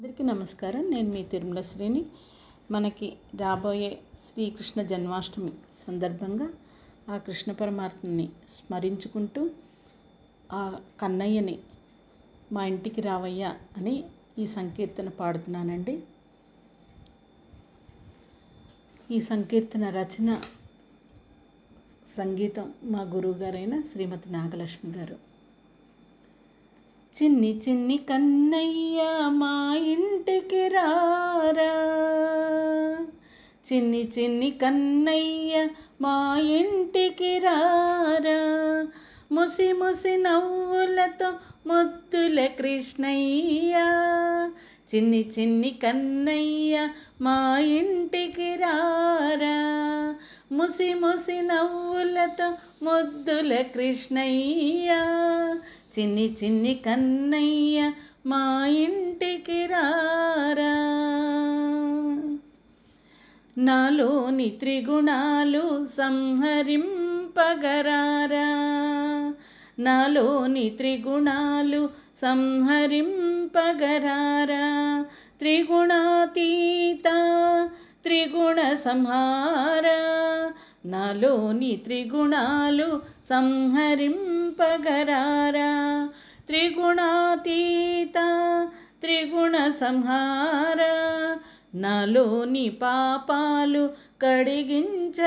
అందరికీ నమస్కారం. నేను మీ తిరుమల శ్రీని. మనకి రాబోయే శ్రీకృష్ణ జన్మాష్టమి సందర్భంగా ఆ కృష్ణ పరమాత్మని స్మరించుకుంటూ ఆ కన్నయ్యని మా ఇంటికి రావయ్యా అని ఈ సంకీర్తన పాడుతున్నానండి. ఈ సంకీర్తన రచన సంగీతం మా గురువుగారైన శ్రీమతి నాగలక్ష్మి గారు. చిన్ని చిన్ని కన్నయ్య మా ఇంటికి రారా, చిన్ని చిన్ని కన్నయ్య మా ఇంటికి రారా, ముసి ముసి నవ్వులతో ముద్దుల కృష్ణయ్య, చిన్ని చిన్ని కన్నయ్య మా ఇంటికి రారా, ముసి ముసి నవ్వులతో ముద్దుల కృష్ణయ్య, చిన్ని చిన్ని కన్నయ్య మా ఇంటికి రారా. నాలోని త్రిగుణాలు సంహరింపగరారా, నాలోని త్రిగుణాలు సంహరింపగరారా, త్రిగుణాతీత త్రిగుణ సంహారా, నాలోని త్రిగుణాలు సంహరింపగరారా, త్రిగుణాతీత త్రిగుణ సంహారా, నాలోని పాపాలు కడిగించగరారా,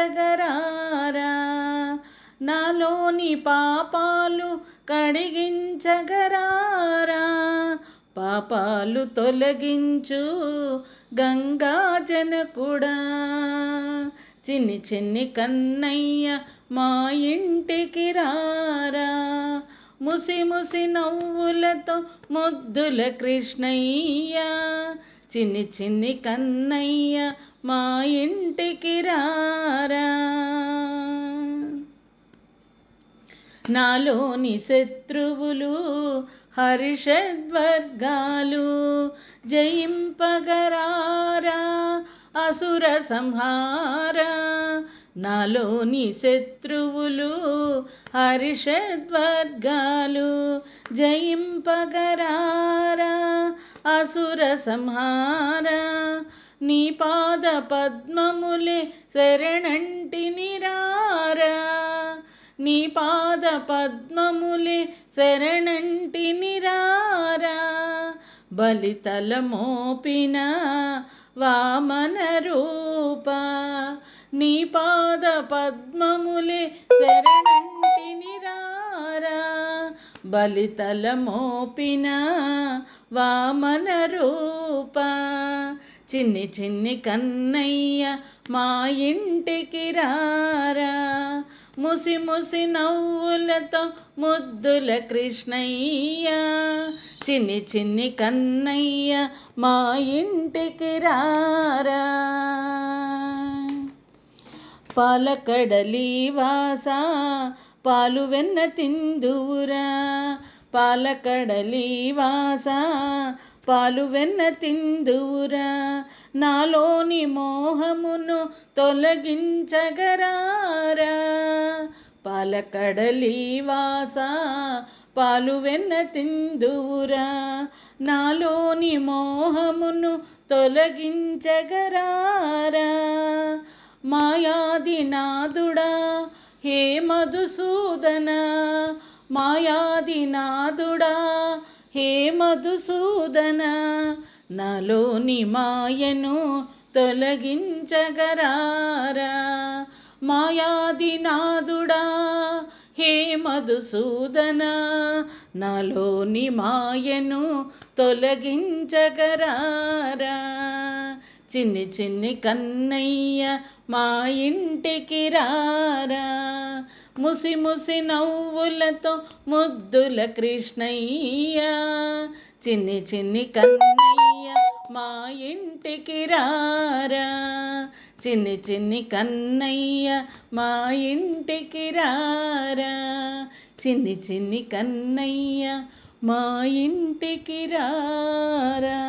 నాలోని పాపాలు కడిగించగరారా, పాపాలు తొలగించు గంగా జనకుడా, చిన్ని చిన్ని కన్నయ్య మా ఇంటికి రారా, ముసి ముసి నవ్వులతో ముద్దుల కృష్ణయ్య, చిన్ని చిన్ని కన్నయ్య మా ఇంటికి రారా. నాలోని శత్రువులు హర్షద్వర్గాలు జయింపగరారా, అసుర సంహారా, నాలోని శత్రువులు హర్షద్వర్గాలు జయింపగరారా, అసుర సంహారా, నీ పాద పద్మములే శరణంటిని రారా, నీ పాద పద్మములే శరణంటిని రారా, బలితల మోపిన వామన రూప, నీ పాద పద్మములే శరణంటిని రారా, బలితల మోపిన వామన రూప, చిన్ని చిన్ని కన్నయ్య మా ఇంటికి రారా, ముసి ముసి నవ్వులతో ముద్దుల కృష్ణయ్య, చిన్ని చిన్ని కన్నయ్య మా ఇంటికి రారా. పాలకడలి వాస పాలు వెన్న తిందువురా, పాలకడలి వాస పాలు వెన్న తిందువురా, నాలోని మోహమును తొలగించగరారా, పాలకడలి వాస పాలు వెన్న తిందువురా, నాలోని మోహమును తొలగించగరారా, మాయాదినాథుడా హే మధుసూదన, మాయాదినాథుడా హే మధుసూదన, నాలోని మాయను తొలగించగరారా, మాయాదినాథుడా హే మధుసూదన, నాలోని మాయను తొలగించగరారా, చిన్ని చిన్ని కన్నయ్య మా ఇంటికి రారా, ముసి ముసి నవ్వులతో ముద్దుల కృష్ణయ్య, చిన్ని చిన్ని కన్నయ్య మా ఇంటికి రారా, చిన్ని చిన్ని కన్నయ్య మా ఇంటికి రారా, చిన్ని చిన్ని కన్నయ్య మా ఇంటికి రారా.